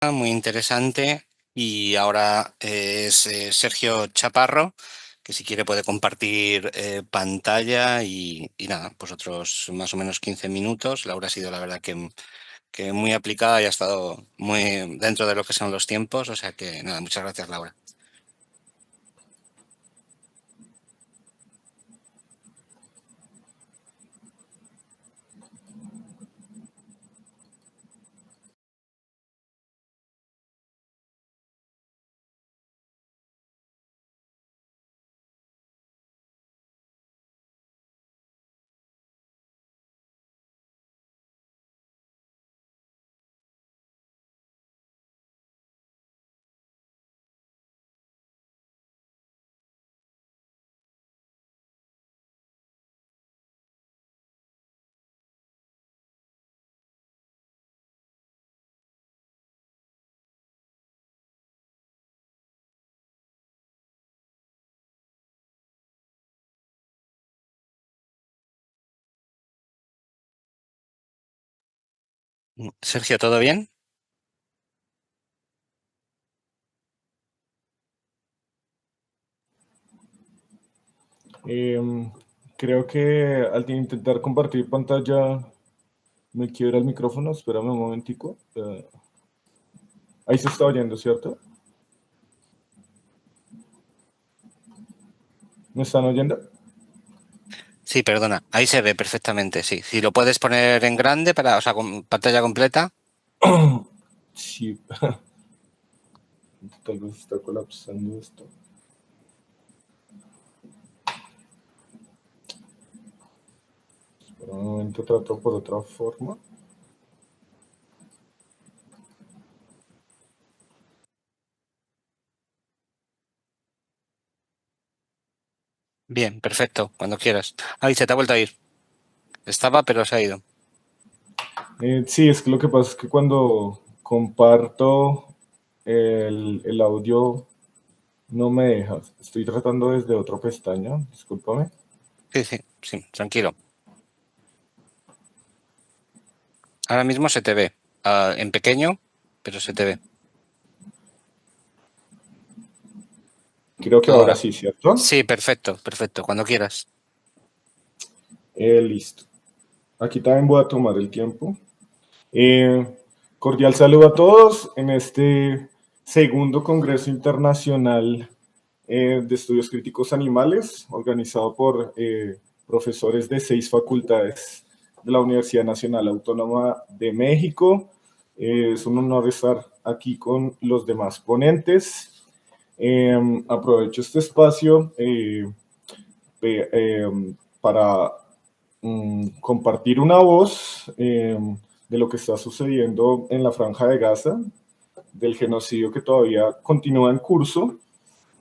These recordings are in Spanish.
Muy interesante. Y ahora es Sergio Chaparro, que si quiere puede compartir pantalla y nada, pues otros más o menos 15 minutos. Laura ha sido la verdad que muy aplicada y ha estado muy dentro de lo que son los tiempos. O sea que nada, muchas gracias, Laura. Sergio, ¿todo bien? Em, Creo que al intentar compartir pantalla me quiebra el micrófono. Espérame un momentico. Ahí se está oyendo, ¿cierto? ¿Me están oyendo? Sí, perdona. Ahí se ve perfectamente, sí. Si lo puedes poner en grande para, o sea, con pantalla completa. Sí, tal vez está colapsando esto. Espera un momento, trato por otra forma. Bien, perfecto, cuando quieras. Ahí se te ha vuelto a ir. Estaba, pero se ha ido. Sí, es que lo que pasa es que cuando comparto el audio no me deja. Estoy tratando desde otra pestaña, discúlpame. Sí, sí, sí, tranquilo. Ahora mismo se te ve, en pequeño, pero se te ve. Creo que ahora Todo. sí, ¿cierto? Sí, perfecto, perfecto, cuando quieras. Listo. Aquí también voy a tomar el tiempo. Eh, Cordial saludo a todos en este segundo Congreso Internacional de Estudios Críticos Animales, organizado por profesores de 6 facultades de la Universidad Nacional Autónoma de México. Es un honor estar aquí con los demás ponentes. Aprovecho este espacio para compartir una voz de lo que está sucediendo en la Franja de Gaza, del genocidio que todavía continúa en curso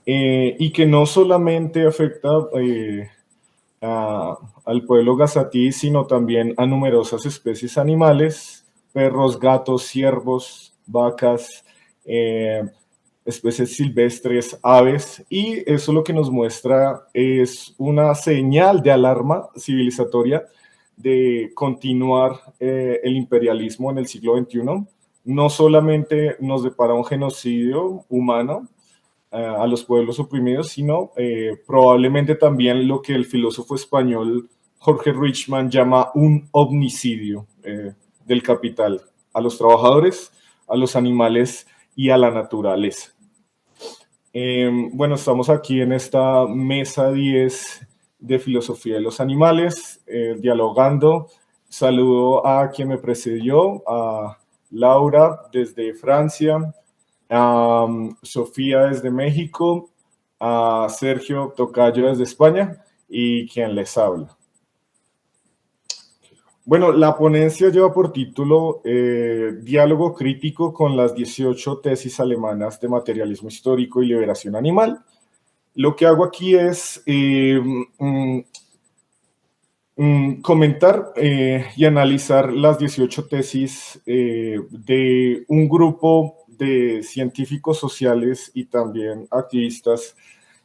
y que no solamente afecta a, al pueblo gazatí, sino también a numerosas especies animales, perros, gatos, ciervos, vacas, especies silvestres, aves, y eso lo que nos muestra es una señal de alarma civilizatoria de continuar el imperialismo en el siglo XXI. No solamente nos depara un genocidio humano a los pueblos oprimidos, sino probablemente también lo que el filósofo español Jorge Richman llama un omnicidio del capital a los trabajadores, a los animales y a la naturaleza. Bueno, estamos aquí en esta mesa 10 de filosofía de los animales, dialogando. Saludo a quien me precedió, a Laura desde Francia, a Sofía desde México, a Sergio Tocayo desde España y quien les habla. Bueno, la ponencia lleva por título Diálogo crítico con las 18 tesis alemanas de materialismo histórico y liberación animal. Lo que hago aquí es comentar y analizar las 18 tesis de un grupo de científicos sociales y también activistas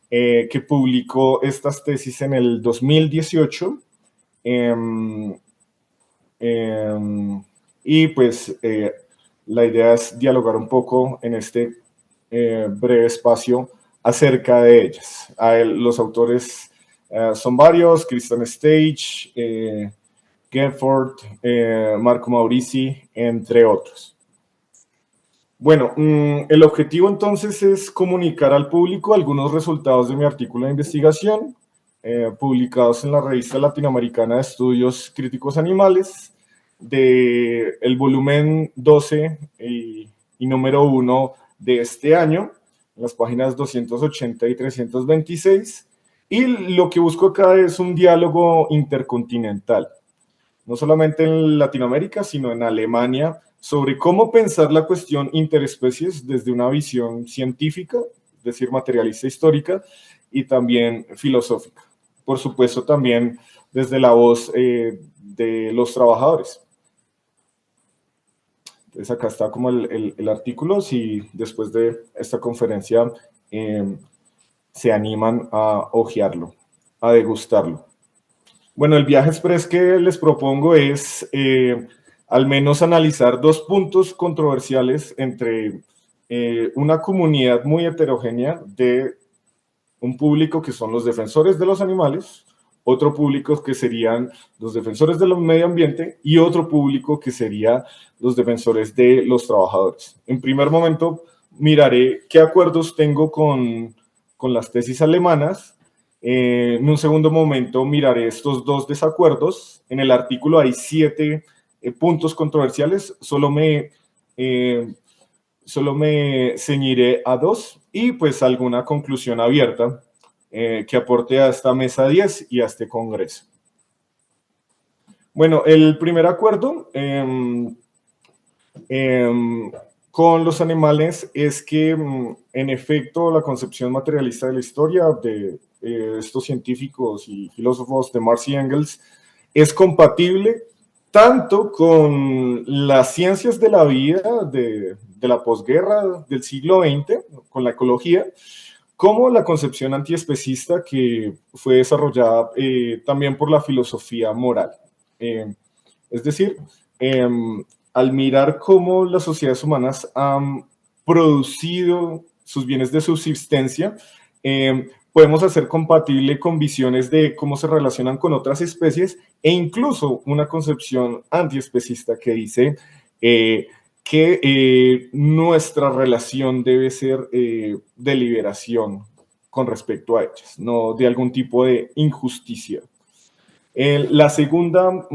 que publicó estas tesis en el 2018. Eh, eh, y pues la idea es dialogar un poco en este breve espacio acerca de ellas. Los autores son varios: Kristen Stage, Genford, Marco Maurici, entre otros. Bueno, el objetivo entonces es comunicar al público algunos resultados de mi artículo de investigación, publicados en la revista latinoamericana de estudios críticos animales, del volumen 12 y número 1 de este año, en las páginas 280 y 326. Y lo que busco acá es un diálogo intercontinental, no solamente en Latinoamérica, sino en Alemania, sobre cómo pensar la cuestión interespecies desde una visión científica, es decir, materialista histórica, y también filosófica. Por supuesto, también desde la voz de los trabajadores. Entonces, acá está como el artículo, si después de esta conferencia se animan a hojearlo, a degustarlo. Bueno, el viaje express que les propongo es al menos analizar dos puntos controversiales entre una comunidad muy heterogénea de un público que son los defensores de los animales, otro público que serían los defensores del medio ambiente y otro público que sería los defensores de los trabajadores. En primer momento, miraré qué acuerdos tengo con las tesis alemanas. En un segundo momento miraré estos dos desacuerdos. En el artículo hay 7 puntos controversiales, solo me ceñiré a 2 y pues alguna conclusión abierta que aporte a esta mesa 10 y a este congreso. Bueno, el primer acuerdo con los animales es que, en efecto, la concepción materialista de la historia de estos científicos y filósofos de Marx y Engels es compatible tanto con las ciencias de la vida de la posguerra del siglo XX, con la ecología, como la concepción antiespecista que fue desarrollada también por la filosofía moral. Es decir, al mirar cómo las sociedades humanas han producido sus bienes de subsistencia, podemos hacer compatible con visiones de cómo se relacionan con otras especies e incluso una concepción antiespecista que dice que nuestra relación debe ser de liberación con respecto a ellas, no de algún tipo de injusticia. La segunda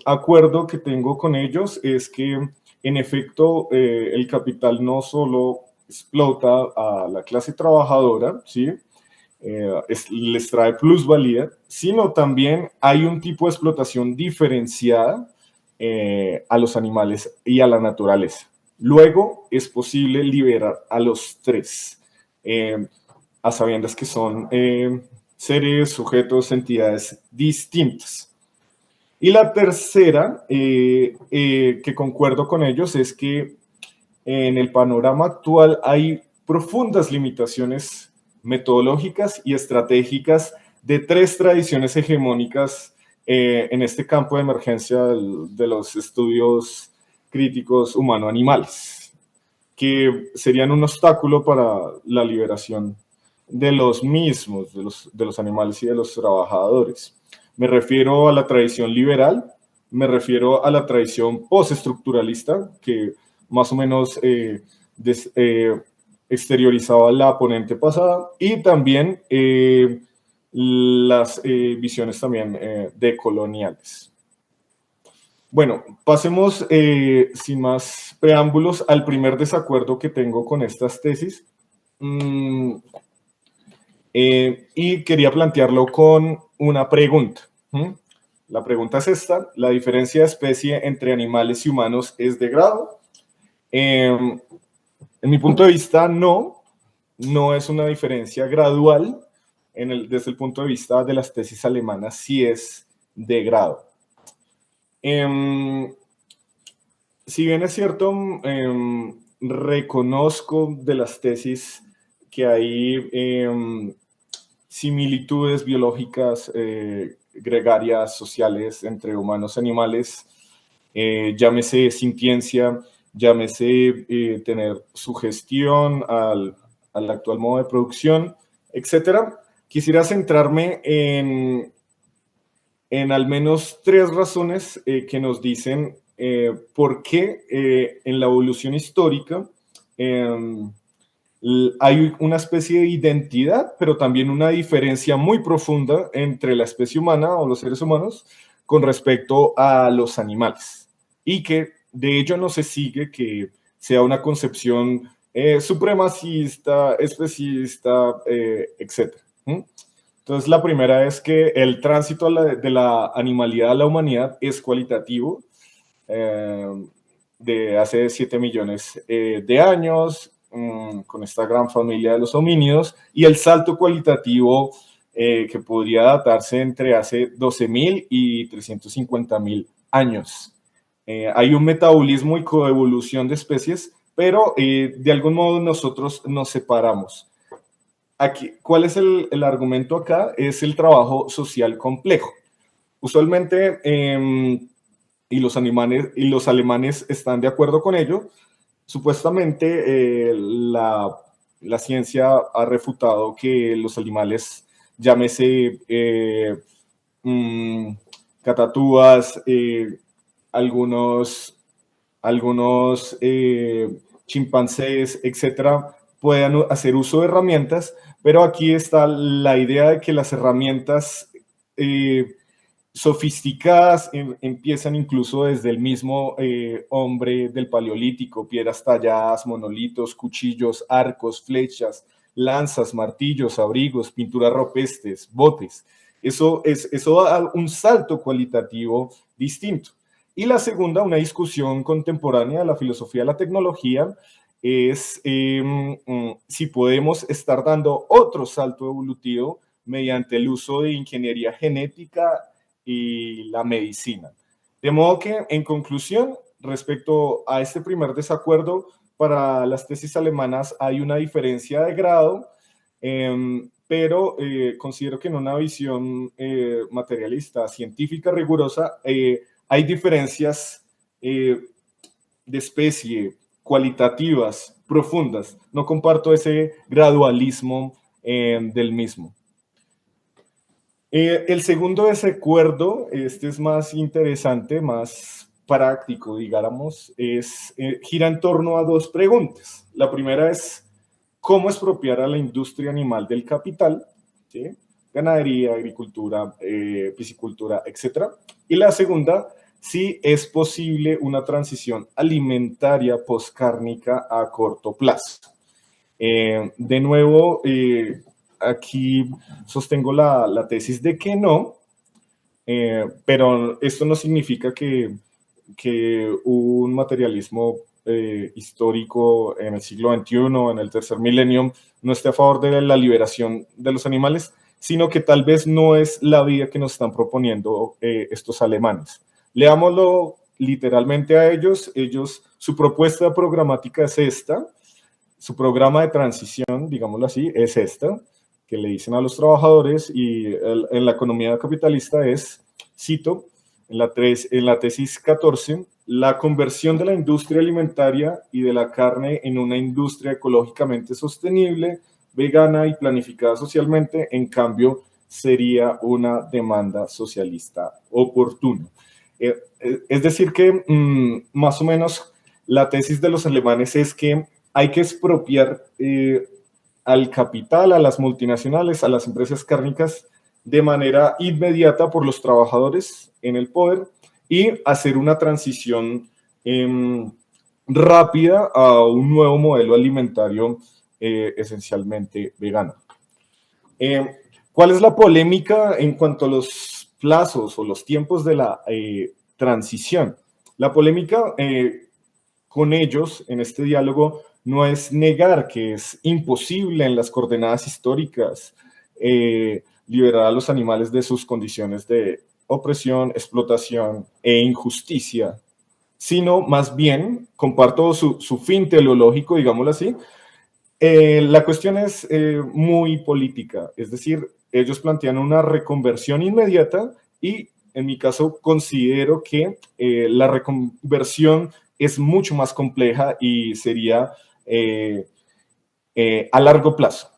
acuerdo que tengo con ellos es que, en efecto, el capital no solo explota a la clase trabajadora, ¿sí? Les trae plusvalía, sino también hay un tipo de explotación diferenciada a los animales y a la naturaleza. Luego es posible liberar a los tres, a sabiendas que son seres, sujetos, entidades distintas. Y la tercera, que concuerdo con ellos, es que en el panorama actual hay profundas limitaciones metodológicas y estratégicas de 3 tradiciones hegemónicas en este campo de emergencia de los estudios críticos humano-animales, que serían un obstáculo para la liberación de los mismos, de los animales y de los trabajadores. Me refiero a la tradición liberal, me refiero a la tradición postestructuralista, que más o menos exteriorizaba la ponente pasada, y también las visiones también decoloniales. Bueno, pasemos sin más preámbulos al primer desacuerdo que tengo con estas tesis. Y quería plantearlo con una pregunta. La pregunta es esta: ¿la diferencia de especie entre animales y humanos es de grado? En mi punto de vista, no es una diferencia gradual. Desde el punto de vista de las tesis alemanas, sí es de grado. Si bien es cierto, reconozco de las tesis que hay similitudes biológicas, gregarias, sociales entre humanos y animales, llámese sintiencia, llámese tener su gestión al actual modo de producción, etcétera. Quisiera centrarme en al menos tres razones que nos dicen por qué en la evolución histórica hay una especie de identidad, pero también una diferencia muy profunda entre la especie humana o los seres humanos con respecto a los animales. Y que de ello no se sigue que sea una concepción supremacista, especista, etc. Entonces, la primera es que el tránsito de la animalidad a la humanidad es cualitativo, eh, de hace 7 millones de años, con esta gran familia de los homínidos, y el salto cualitativo que podría datarse entre hace 12.000 y 350.000 años. Hay un metabolismo y coevolución de especies, pero de algún modo nosotros nos separamos. Aquí, ¿cuál es el argumento acá? Es el trabajo social complejo. Usualmente, y los alemanes están de acuerdo con ello, supuestamente la ciencia ha refutado que los animales, llámese mmm, catatúas, algunos chimpancés, etcétera, puedan hacer uso de herramientas, pero aquí está la idea de que las herramientas sofisticadas empiezan incluso desde el mismo hombre del Paleolítico, piedras talladas, monolitos, cuchillos, arcos, flechas, lanzas, martillos, abrigos, pinturas rupestres, botes. Eso da un salto cualitativo distinto. Y la segunda, una discusión contemporánea de la filosofía de la tecnología, es si podemos estar dando otro salto evolutivo mediante el uso de ingeniería genética y la medicina. De modo que, en conclusión, respecto a este primer desacuerdo, para las tesis alemanas hay una diferencia de grado, pero considero que en una visión materialista, científica, rigurosa, hay diferencias de especie, cualitativas, profundas. No comparto ese gradualismo del mismo. El segundo desacuerdo, este es más interesante, más práctico, digamos, gira en torno a dos preguntas. La primera es, ¿cómo expropiar a la industria animal del capital? ¿Sí? Ganadería, agricultura, piscicultura, etc. Y la segunda, si es posible una transición alimentaria postcárnica a corto plazo. De nuevo, aquí sostengo la tesis de que no, pero esto no significa que un materialismo histórico en el siglo XXI, en el tercer milenio, no esté a favor de la liberación de los animales, sino que tal vez no es la vía que nos están proponiendo estos alemanes. Leámoslo literalmente a ellos. Su propuesta programática es esta, su programa de transición, digámoslo así, es esta, que le dicen a los trabajadores, y en la economía capitalista es, cito, en la tesis 14, la conversión de la industria alimentaria y de la carne en una industria ecológicamente sostenible, vegana y planificada socialmente, en cambio, sería una demanda socialista oportuna. Es decir que más o menos la tesis de los alemanes es que hay que expropiar al capital, a las multinacionales, a las empresas cárnicas de manera inmediata por los trabajadores en el poder y hacer una transición rápida a un nuevo modelo alimentario esencialmente vegano. ¿Cuál es la polémica en cuanto a los plazos o los tiempos de la transición? La polémica con ellos en este diálogo no es negar que es imposible en las coordenadas históricas liberar a los animales de sus condiciones de opresión, explotación e injusticia, sino más bien, comparto su fin teleológico, digámoslo así, la cuestión es muy política, es decir, ellos plantean una reconversión inmediata y en mi caso considero que la reconversión es mucho más compleja y sería a largo plazo.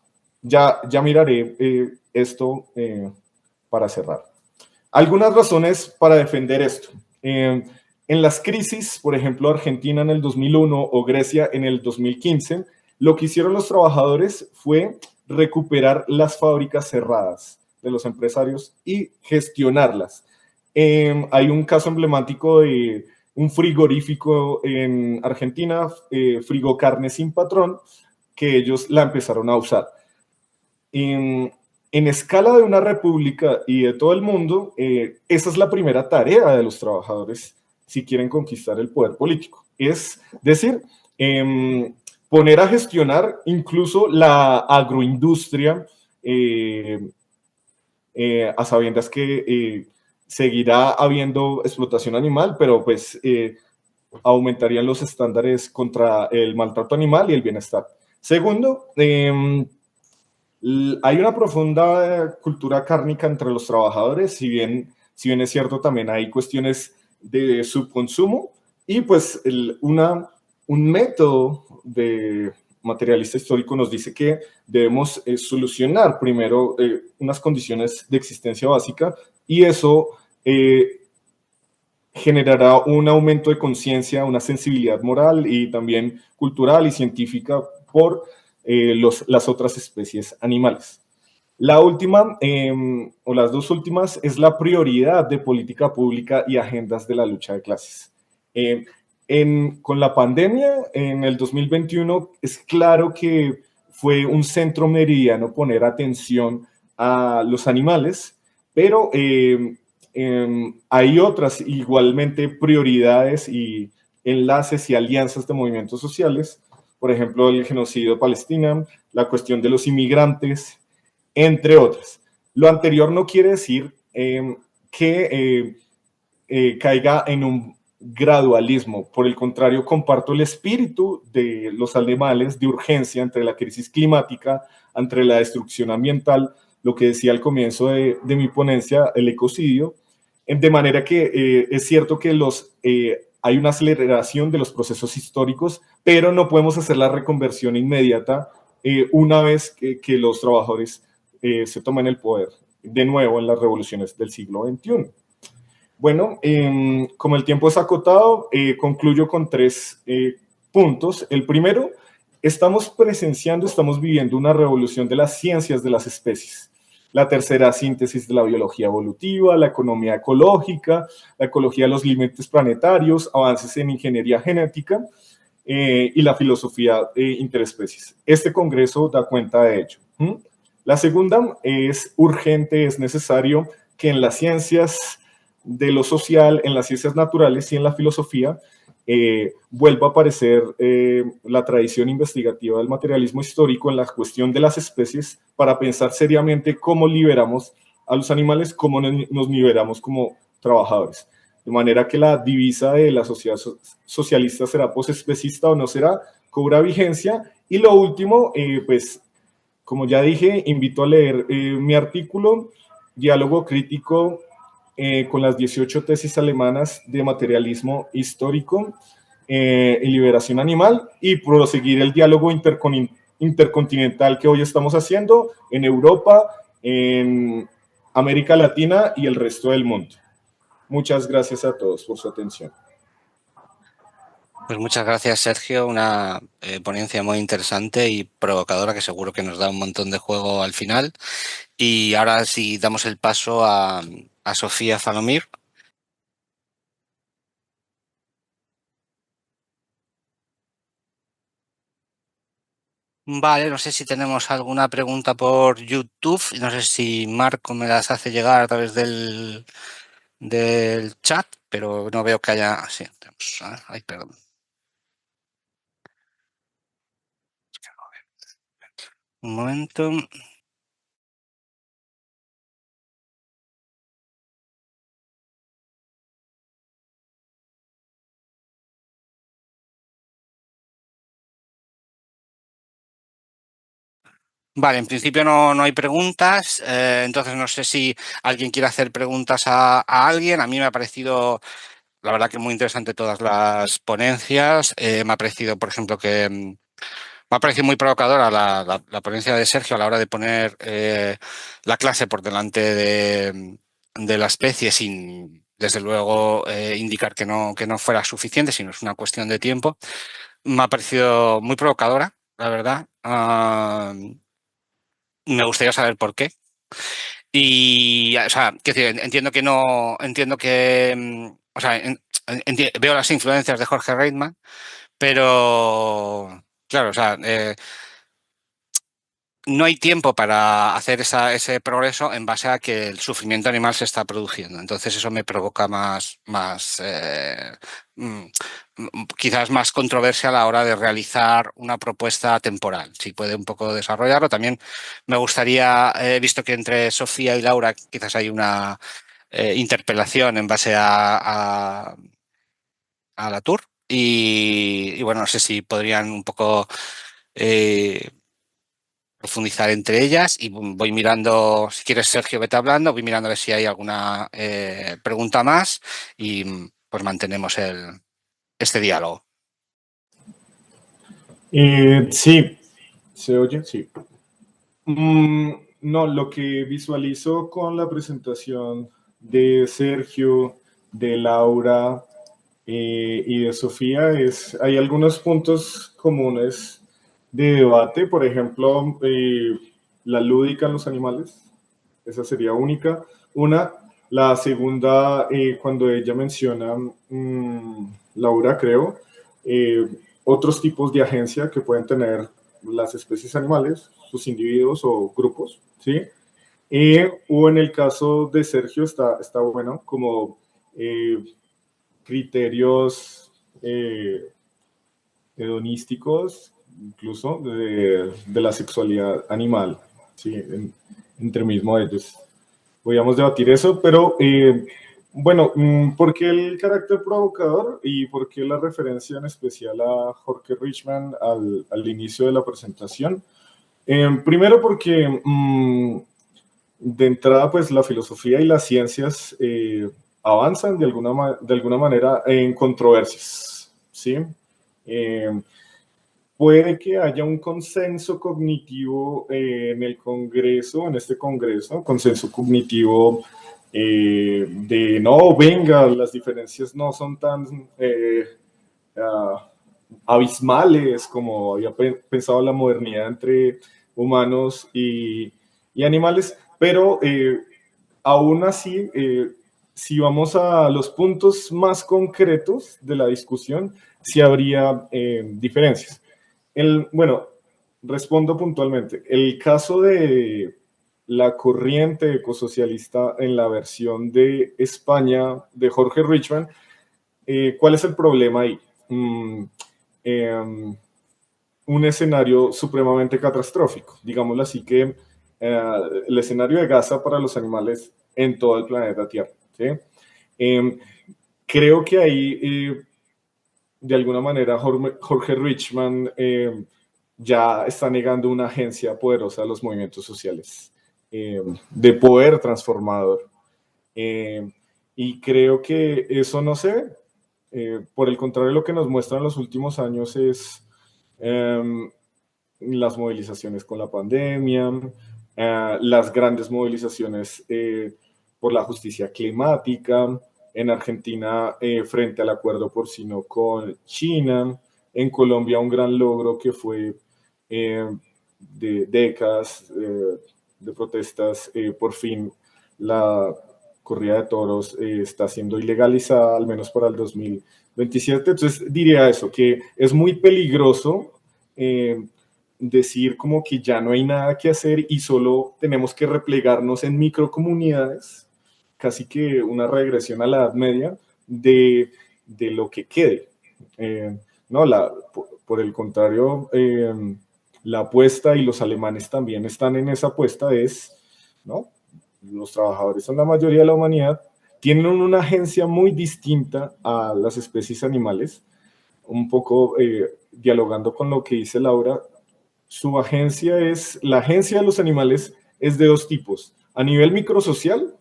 Ya miraré esto para cerrar. Algunas razones para defender esto. En las crisis, por ejemplo, Argentina en el 2001 o Grecia en el 2015, lo que hicieron los trabajadores fue recuperar las fábricas cerradas de los empresarios y gestionarlas. Hay un caso emblemático de un frigorífico en Argentina, Frigocarne Sin Patrón, que ellos la empezaron a usar. En escala de una república y de todo el mundo, esa es la primera tarea de los trabajadores si quieren conquistar el poder político. Es decir, poner a gestionar incluso la agroindustria, a sabiendas que seguirá habiendo explotación animal, pero pues aumentarían los estándares contra el maltrato animal y el bienestar. Segundo, hay una profunda cultura cárnica entre los trabajadores, si bien es cierto, también hay cuestiones de subconsumo y pues un método de materialista histórico nos dice que debemos solucionar primero unas condiciones de existencia básica y eso generará un aumento de conciencia, una sensibilidad moral y también cultural y científica por las otras especies animales. La última, o las dos últimas, es la prioridad de política pública y agendas de la lucha de clases. Con la pandemia, en el 2021, es claro que fue un centro meridiano poner atención a los animales, pero hay otras igualmente prioridades y enlaces y alianzas de movimientos sociales, por ejemplo, el genocidio de Palestina, la cuestión de los inmigrantes, entre otras. Lo anterior no quiere decir que caiga en un gradualismo. Por el contrario, comparto el espíritu de los animales de urgencia entre la crisis climática, entre la destrucción ambiental, lo que decía al comienzo de mi ponencia, el ecocidio, de manera que es cierto que hay una aceleración de los procesos históricos, pero no podemos hacer la reconversión inmediata una vez que los trabajadores se tomen el poder de nuevo en las revoluciones del siglo XXI. Bueno, como el tiempo es acotado, concluyo con tres puntos. El primero, estamos viviendo una revolución de las ciencias de las especies. La tercera, síntesis de la biología evolutiva, la economía ecológica, la ecología de los límites planetarios, avances en ingeniería genética y la filosofía interespecies. Este congreso da cuenta de ello. La segunda, es urgente, es necesario que en las ciencias de lo social, en las ciencias naturales y en la filosofía, vuelva a aparecer la tradición investigativa del materialismo histórico en la cuestión de las especies para pensar seriamente cómo liberamos a los animales, cómo nos liberamos como trabajadores. De manera que la divisa de la sociedad socialista será posespecista o no será, cobra vigencia. Y lo último, pues, como ya dije, invito a leer mi artículo, Diálogo crítico con las 18 tesis alemanas de materialismo histórico y liberación animal, y proseguir el diálogo intercontinental que hoy estamos haciendo en Europa, en América Latina y el resto del mundo. Muchas gracias a todos por su atención. Pues muchas gracias, Sergio. Una ponencia muy interesante y provocadora que seguro que nos da un montón de juego al final. Y ahora sí damos el paso a Sofía Falomir. Vale, no sé si tenemos alguna pregunta por YouTube. No sé si Marco me las hace llegar a través del chat, pero no veo que haya... Sí, tenemos... Ay, perdón. Un momento. Vale, en principio no hay preguntas, entonces no sé si alguien quiere hacer preguntas a alguien. A mí me ha parecido la verdad que muy interesante todas las ponencias. Me ha parecido, por ejemplo, que me ha parecido muy provocadora la ponencia de Sergio a la hora de poner la clase por delante de la especie sin, desde luego, indicar que no fuera suficiente, sino es una cuestión de tiempo. Me ha parecido muy provocadora, la verdad. Me gustaría saber por qué. Y, o sea, quiero decir, entiendo que no, entiendo que, o sea, veo las influencias de Jorge Reitman, pero, claro, o sea, no hay tiempo para hacer ese progreso en base a que el sufrimiento animal se está produciendo. Entonces eso me provoca mm, quizás más controversia a la hora de realizar una propuesta temporal. Si puede un poco desarrollarlo. También me gustaría, he visto que entre Sofía y Laura quizás hay una interpelación en base a la Tour. Y bueno, no sé si podrían un poco profundizar entre ellas y voy mirando, si quieres Sergio, vete hablando, voy mirando a ver si hay alguna pregunta más y pues mantenemos este diálogo. Sí, ¿se oye? Sí. No, lo que visualizo con la presentación de Sergio, de Laura y de Sofía hay algunos puntos comunes de debate, por ejemplo, la lúdica en los animales, esa sería una. La segunda, cuando ella menciona, Laura creo, eh, otros tipos de agencia que pueden tener las especies animales, sus individuos o grupos, ¿sí? O en el caso de Sergio está bueno, como criterios hedonísticos, incluso de la sexualidad animal, ¿sí? Entre mismo ellos. Podríamos debatir eso, pero bueno, ¿por qué el carácter provocador y por qué la referencia en especial a Jorge Richman al inicio de la presentación? Primero porque de entrada, pues la filosofía y las ciencias avanzan de alguna manera en controversias, ¿sí? Eh, puede que haya un consenso cognitivo en el Congreso, en este Congreso, consenso cognitivo de no, venga, las diferencias no son tan abismales como había pensado la modernidad entre humanos y animales, pero aún así, si vamos a los puntos más concretos de la discusión, sí habría diferencias. Bueno, respondo puntualmente. El caso de la corriente ecosocialista en la versión de España de Jorge Richman, ¿cuál es el problema ahí? Eh, un escenario supremamente catastrófico. Digámoslo así que el escenario de Gaza para los animales en todo el planeta Tierra. ¿Sí? Creo que ahí, de alguna manera, Jorge Richman ya está negando una agencia poderosa a los movimientos sociales, de poder transformador. Y creo que eso no se ve. Por el contrario, lo que nos muestran los últimos años es las movilizaciones con la pandemia, las grandes movilizaciones por la justicia climática, en Argentina frente al acuerdo porcino con China, en Colombia un gran logro que fue de décadas de protestas, por fin la corrida de toros está siendo ilegalizada, al menos para el 2027. Entonces diría eso, que es muy peligroso decir como que ya no hay nada que hacer y solo tenemos que replegarnos en microcomunidades, casi que una regresión a la Edad Media de lo que quede. No, por el contrario, la apuesta, y los alemanes también están en esa apuesta, es, ¿no? Los trabajadores son la mayoría de la humanidad, tienen una agencia muy distinta a las especies animales, un poco dialogando con lo que dice Laura, la agencia de los animales es de dos tipos. A nivel microsocial,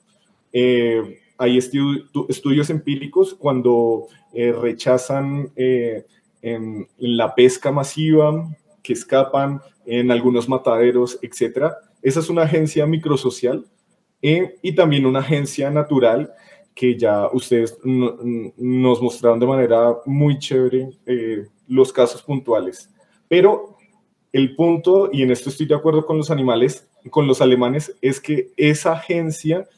hay estudios empíricos cuando rechazan en la pesca masiva, que escapan en algunos mataderos, etcétera. Esa es una agencia microsocial y también una agencia natural que ya ustedes nos mostraron de manera muy chévere los casos puntuales. Pero el punto, y en esto estoy de acuerdo con los animales, con los alemanes, es que esa agencia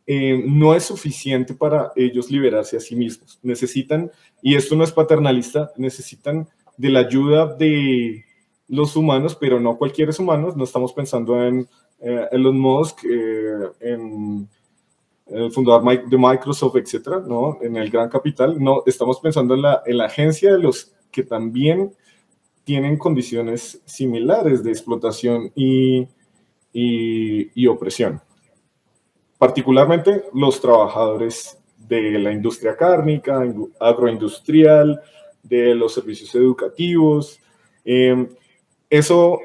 no es suficiente para ellos liberarse a sí mismos. Necesitan, y esto no es paternalista, necesitan de la ayuda de los humanos, pero no cualquier humanos. No estamos pensando en Elon Musk, en el fundador de Microsoft, etcétera, ¿no? En el gran capital. No, estamos pensando en la agencia de los que también tienen condiciones similares de explotación y opresión. Particularmente los trabajadores de la industria cárnica, agroindustrial, de los servicios educativos. Eso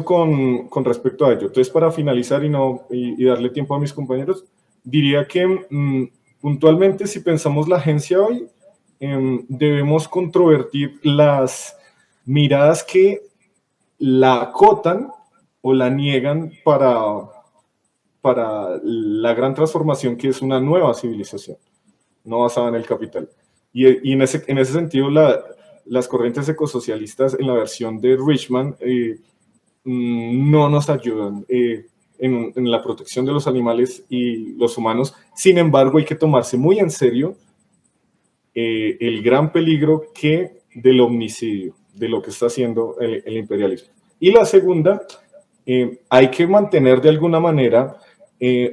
con respecto a ello. Entonces, para finalizar y darle tiempo a mis compañeros, diría que puntualmente, si pensamos la agencia hoy, debemos controvertir las miradas que la acotan o la niegan para la gran transformación que es una nueva civilización, no basada en el capital. Y en ese sentido, las corrientes ecosocialistas en la versión de Richman no nos ayudan en la protección de los animales y los humanos. Sin embargo, hay que tomarse muy en serio el gran peligro del homicidio, de lo que está haciendo el imperialismo. Y la segunda, hay que mantener de alguna manera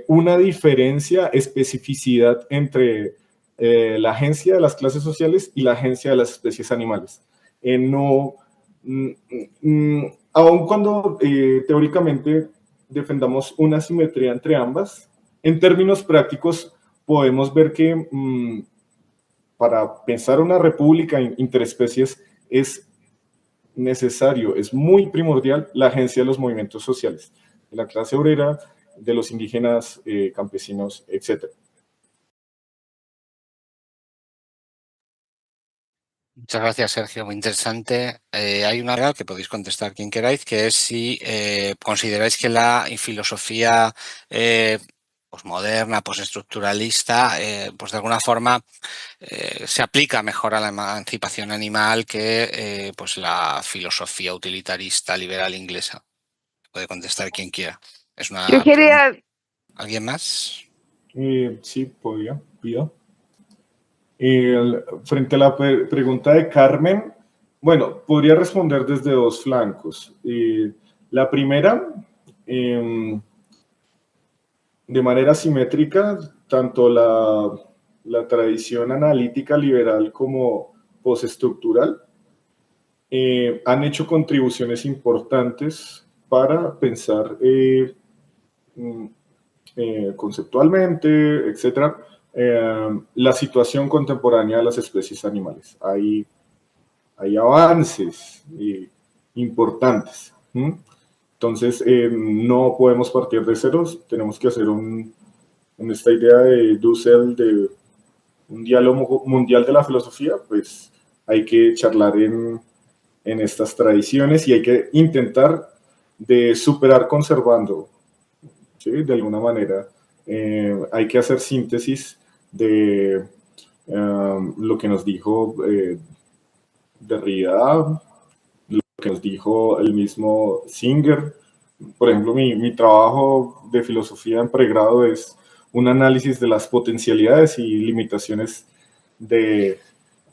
una diferencia, especificidad entre la agencia de las clases sociales y la agencia de las especies animales. No, aun cuando teóricamente defendamos una simetría entre ambas, en términos prácticos podemos ver que para pensar una república interespecies es necesario, es muy primordial la agencia de los movimientos sociales, de la clase obrera, de los indígenas, campesinos, etc. Muchas gracias, Sergio. Muy interesante. Hay una regla que podéis contestar quien queráis, que es si consideráis que la filosofía posmoderna, postestructuralista, pues de alguna forma se aplica mejor a la emancipación animal que pues la filosofía utilitarista liberal inglesa. Puede contestar quien quiera. Es Yo una pregunta. quería, ¿Alguien más? Sí, podría, pido. Frente a la pregunta de Carmen, bueno, podría responder desde dos flancos. La primera, de manera simétrica, tanto la tradición analítica liberal como postestructural han hecho contribuciones importantes para pensar conceptualmente, etcétera, la situación contemporánea de las especies animales. Hay avances importantes. Entonces, no podemos partir de ceros, tenemos que hacer en esta idea de Dussel, de un diálogo mundial de la filosofía, pues hay que charlar en estas tradiciones y hay que intentar de superar conservando, ¿sí? De alguna manera. Hay que hacer síntesis de lo que nos dijo Derrida, lo que nos dijo el mismo Singer. Por ejemplo, mi trabajo de filosofía en pregrado es un análisis de las potencialidades y limitaciones de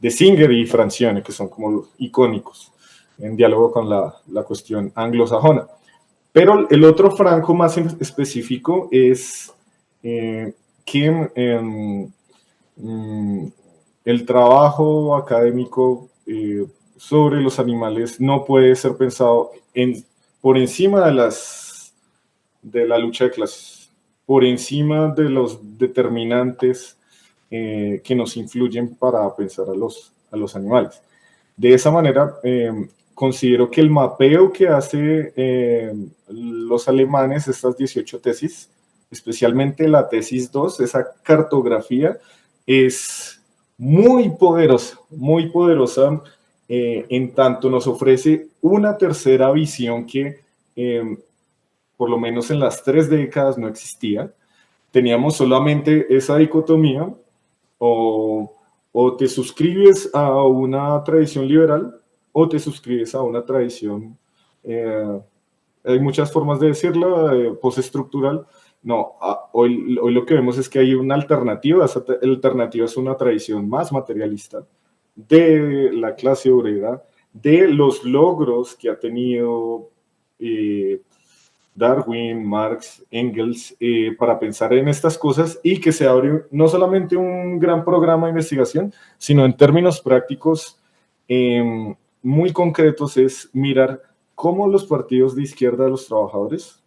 Singer y Francione, que son como icónicos, en diálogo con la cuestión anglosajona. Pero el otro franco más específico es que el trabajo académico sobre los animales no puede ser pensado por encima de la lucha de clases, por encima de los determinantes que nos influyen para pensar a los animales. De esa manera, considero que el mapeo que hace los alemanes, estas 18 tesis, especialmente la tesis 2, esa cartografía, es muy poderosa, en tanto nos ofrece una tercera visión que por lo menos en las 3 décadas no existía. Teníamos solamente esa dicotomía, o, o te suscribes a una tradición liberal o te suscribes a una tradición, eh, hay muchas formas de decirlo, postestructural. No, hoy lo que vemos es que hay una alternativa. Esa alternativa es una tradición más materialista de la clase obrera, de los logros que ha tenido eh, Darwin, Marx, Engels, para pensar en estas cosas, y que se abre no solamente un gran programa de investigación, sino en términos prácticos muy concretos, es mirar cómo los partidos de izquierda de los trabajadores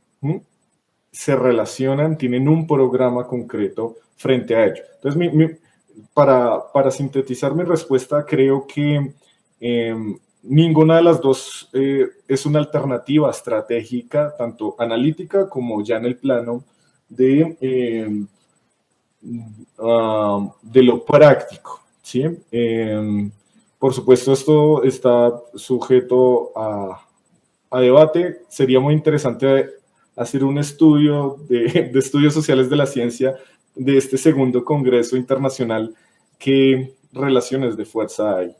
se relacionan, tienen un programa concreto frente a ello. Entonces, para sintetizar mi respuesta, creo que ninguna de las dos es una alternativa estratégica, tanto analítica como ya en el plano de lo práctico, ¿sí? Por supuesto, esto está sujeto a debate. Sería muy interesante hacer un estudio de estudios sociales de la ciencia de este segundo Congreso Internacional. ¿Qué relaciones de fuerza hay?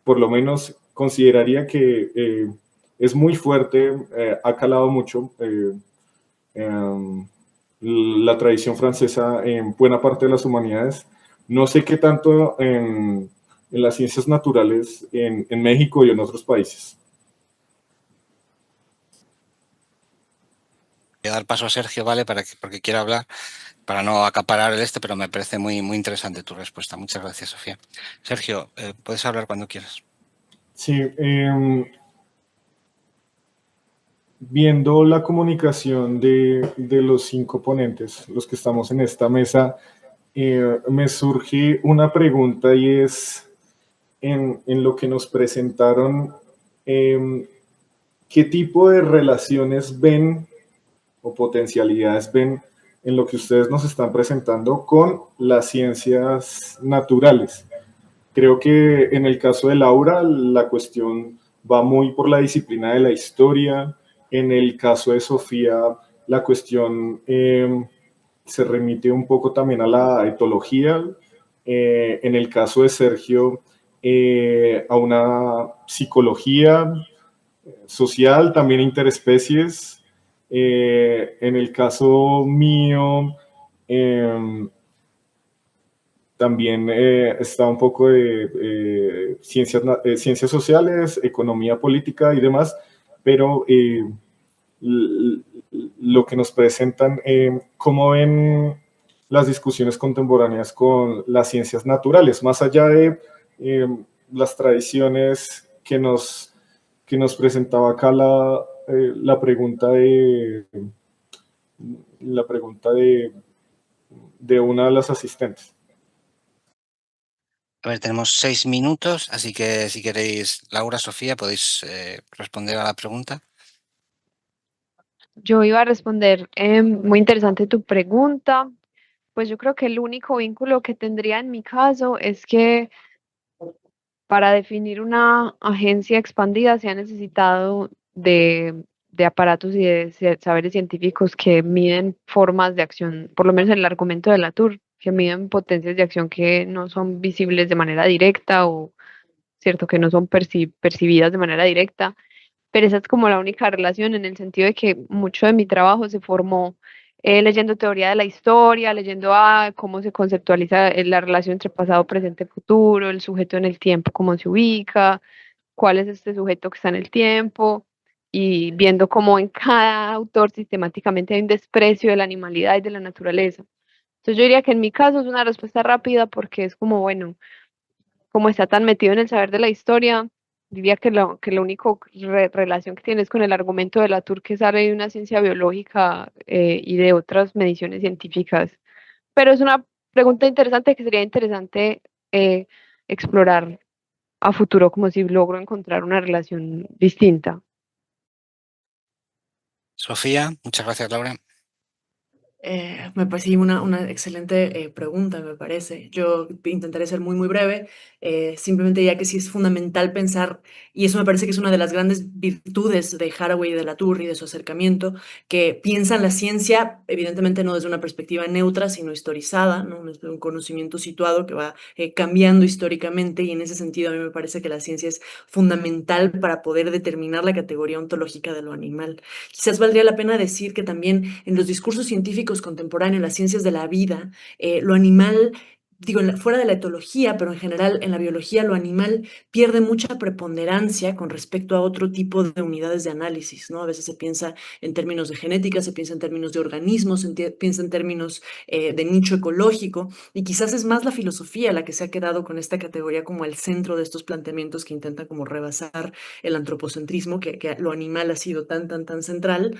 Por lo menos consideraría que es muy fuerte, ha calado mucho la tradición francesa en buena parte de las humanidades. No sé qué tanto en las ciencias naturales en México y en otros países. Voy a dar paso a Sergio, ¿vale? Porque quiero hablar, para no acaparar el pero me parece muy, muy interesante tu respuesta. Muchas gracias, Sofía. Sergio, puedes hablar cuando quieras. Sí, viendo la comunicación de los 5 ponentes, los que estamos en esta mesa, me surge una pregunta, y es, en lo que nos presentaron, ¿qué tipo de relaciones ven o potencialidades ven en lo que ustedes nos están presentando con las ciencias naturales? Creo que en el caso de Laura, la cuestión va muy por la disciplina de la historia. En el caso de Sofía, la cuestión se remite un poco también a la etología. En el caso de Sergio, a una psicología social, también interespecies. En el caso mío, también está un poco de ciencias sociales, economía política y demás, pero lo que nos presentan, cómo ven las discusiones contemporáneas con las ciencias naturales, más allá de las tradiciones que nos presentaba acá la pregunta de una de las asistentes. A ver, tenemos 6 minutos, así que si queréis, Laura, Sofía, podéis responder a la pregunta. Yo iba a responder, muy interesante tu pregunta. Pues yo creo que el único vínculo que tendría en mi caso es que para definir una agencia expandida se ha necesitado de aparatos y de saberes científicos que miden formas de acción, por lo menos en el argumento de Latour, que miden potencias de acción que no son visibles de manera directa o, cierto, que no son percibidas de manera directa, pero esa es como la única relación en el sentido de que mucho de mi trabajo se formó leyendo teoría de la historia, leyendo cómo se conceptualiza la relación entre pasado, presente, futuro, el sujeto en el tiempo, cómo se ubica, cuál es este sujeto que está en el tiempo, y viendo cómo en cada autor sistemáticamente hay un desprecio de la animalidad y de la naturaleza. Entonces yo diría que en mi caso es una respuesta rápida porque es como, bueno, como está tan metido en el saber de la historia, diría que la única relación que tiene es con el argumento de Latour, que sale de una ciencia biológica y de otras mediciones científicas. Pero es una pregunta interesante que sería interesante eh, explorar a futuro, como si logro encontrar una relación distinta. Sofía, muchas gracias, Laura. Me parece una excelente pregunta, me parece. Yo intentaré ser muy, muy breve, simplemente ya que sí es fundamental pensar, y eso me parece que es una de las grandes virtudes de Haraway y de Latour y de su acercamiento, que piensan la ciencia, evidentemente no desde una perspectiva neutra, sino historizada, ¿no? Desde un conocimiento situado que va cambiando históricamente, y en ese sentido a mí me parece que la ciencia es fundamental para poder determinar la categoría ontológica de lo animal. Quizás valdría la pena decir que también en los discursos científicos contemporáneos, las ciencias de la vida, lo animal, digo, fuera de la etología, pero en general en la biología, lo animal pierde mucha preponderancia con respecto a otro tipo de unidades de análisis, ¿no? A veces se piensa en términos de genética, se piensa en términos de organismos, se piensa en términos de nicho ecológico, y quizás es más la filosofía la que se ha quedado con esta categoría como el centro de estos planteamientos que intentan como rebasar el antropocentrismo, que lo animal ha sido tan, tan, tan central.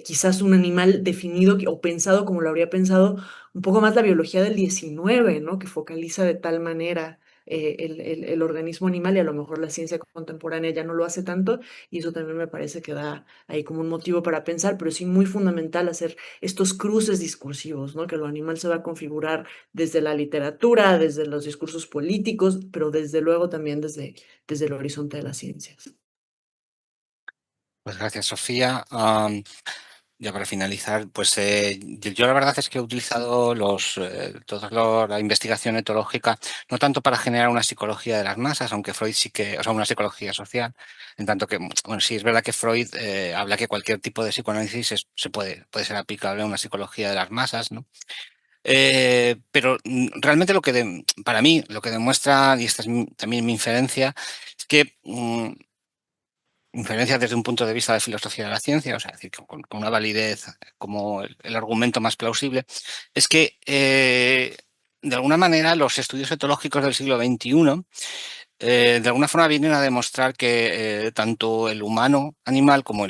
Quizás un animal definido o pensado como lo habría pensado un poco más la biología del 19, ¿no? Que focaliza de tal manera el organismo animal, y a lo mejor la ciencia contemporánea ya no lo hace tanto, y eso también me parece que da ahí como un motivo para pensar, pero sí muy fundamental hacer estos cruces discursivos, ¿no? Que lo animal se va a configurar desde la literatura, desde los discursos políticos, pero desde luego también desde el horizonte de las ciencias. Pues gracias, Sofía. Ya para finalizar, pues yo la verdad es que he utilizado toda la investigación etológica, no tanto para generar una psicología de las masas, aunque Freud sí que, o sea, una psicología social, en tanto que, bueno, sí es verdad que Freud habla que cualquier tipo de psicoanálisis puede ser aplicable a una psicología de las masas, ¿no? Pero realmente para mí, lo que demuestra, y esta es también mi inferencia, es que inferencia desde un punto de vista de filosofía de la ciencia, o sea, es decir, con una validez como el argumento más plausible, es que de alguna manera los estudios etológicos del siglo XXI de alguna forma vienen a demostrar que tanto el humano animal como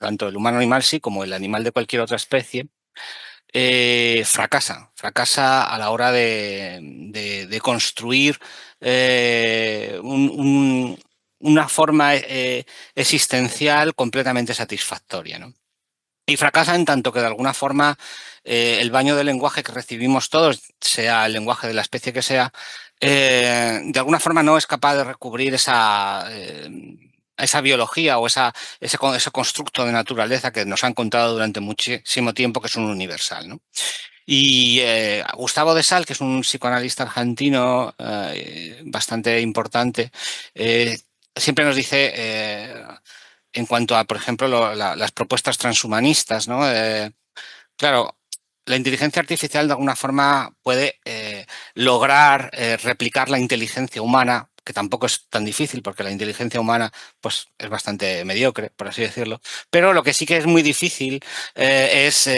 tanto el humano animal sí como el animal de cualquier otra especie fracasa a la hora de construir una forma existencial completamente satisfactoria, ¿no? Y fracasa en tanto que de alguna forma el baño del lenguaje que recibimos todos, sea el lenguaje de la especie que sea, de alguna forma no es capaz de recubrir esa biología o ese constructo de naturaleza que nos han contado durante muchísimo tiempo, que es un universal, ¿no? Y Gustavo de Sal, que es un psicoanalista argentino bastante importante, siempre nos dice, en cuanto a, por ejemplo, las propuestas transhumanistas, ¿no? Claro, la inteligencia artificial de alguna forma puede lograr replicar la inteligencia humana, que tampoco es tan difícil porque la inteligencia humana pues, es bastante mediocre, por así decirlo. Pero lo que sí que es muy difícil es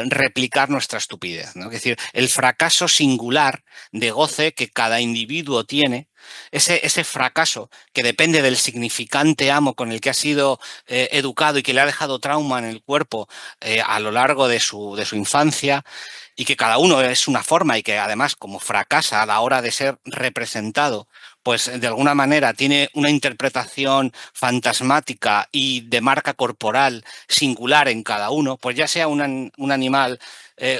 replicar nuestra estupidez, ¿no? Es decir, el fracaso singular de goce que cada individuo tiene, ese fracaso que depende del significante amo con el que ha sido educado y que le ha dejado trauma en el cuerpo a lo largo de su infancia, y que cada uno es una forma y que además como fracasa a la hora de ser representado, pues de alguna manera tiene una interpretación fantasmática y de marca corporal singular en cada uno, pues ya sea un animal,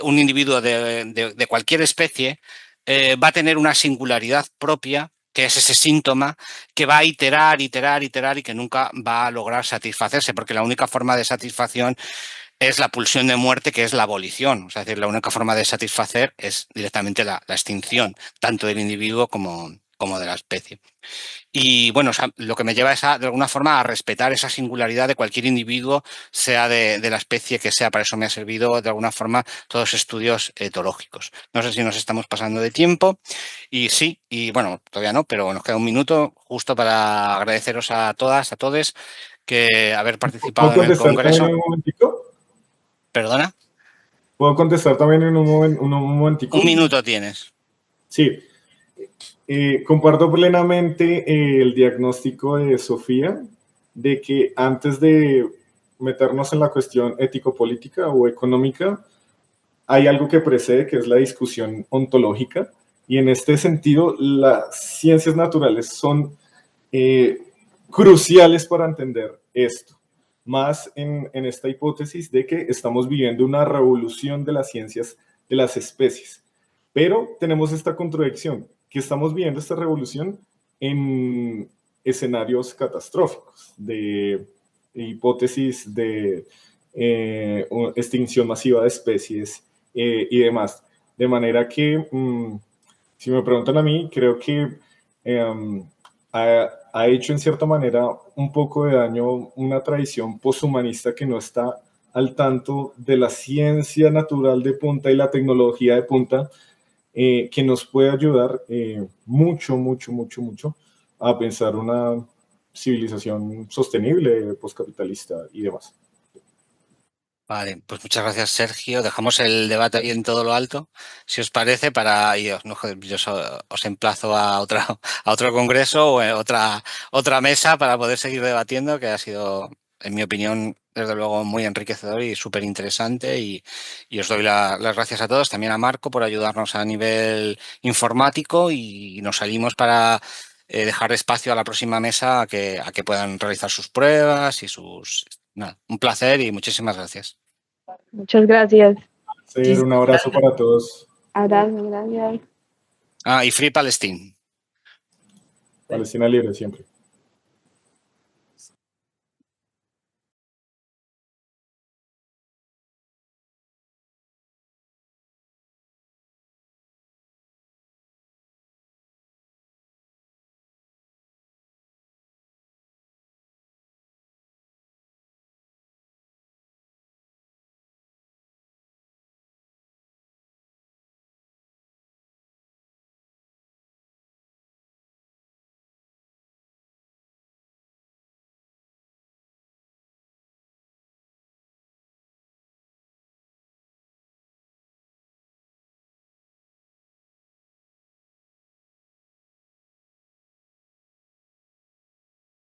un individuo de cualquier especie, va a tener una singularidad propia, que es ese síntoma que va a iterar, iterar, iterar y que nunca va a lograr satisfacerse, porque la única forma de satisfacción es la pulsión de muerte, que es la abolición. O sea, es decir, la única forma de satisfacer es directamente la extinción, tanto del individuo como de la especie. Y bueno, o sea, lo que me lleva es de alguna forma a respetar esa singularidad de cualquier individuo, sea de la especie que sea. Para eso me ha servido de alguna forma todos los estudios etológicos. No sé si nos estamos pasando de tiempo y sí, y bueno, todavía no, pero nos queda un minuto justo para agradeceros a todas, a todos, que haber ¿Puedo participado en el contestar también Congreso. en un momentico? ¿Perdona? ¿Puedo contestar también en un Un momentico? minuto tienes. Sí, comparto plenamente el diagnóstico de Sofía de que antes de meternos en la cuestión ético-política o económica, hay algo que precede, que es la discusión ontológica, y en este sentido las ciencias naturales son cruciales para entender esto. más en esta hipótesis de que estamos viviendo una revolución de las ciencias de las especies. Pero tenemos esta contradicción, que estamos viviendo esta revolución en escenarios catastróficos, de hipótesis de extinción masiva de especies y demás. De manera que, si me preguntan a mí, creo que ha hecho en cierta manera un poco de daño una tradición poshumanista que no está al tanto de la ciencia natural de punta y la tecnología de punta, que nos puede ayudar mucho, mucho, mucho, mucho a pensar una civilización sostenible, poscapitalista y demás. Vale, pues muchas gracias, Sergio. Dejamos el debate ahí en todo lo alto, si os parece, yo os emplazo a otro congreso o otra mesa para poder seguir debatiendo, que ha sido, en mi opinión, desde luego muy enriquecedor y súper interesante. Y os doy las gracias a todos, también a Marco por ayudarnos a nivel informático, y nos salimos para dejar espacio a la próxima mesa a que puedan realizar sus pruebas y sus... Nada, un placer y muchísimas gracias. Muchas gracias. Un abrazo para todos. Abrazo, gracias. Y Free Palestine. Palestina libre siempre.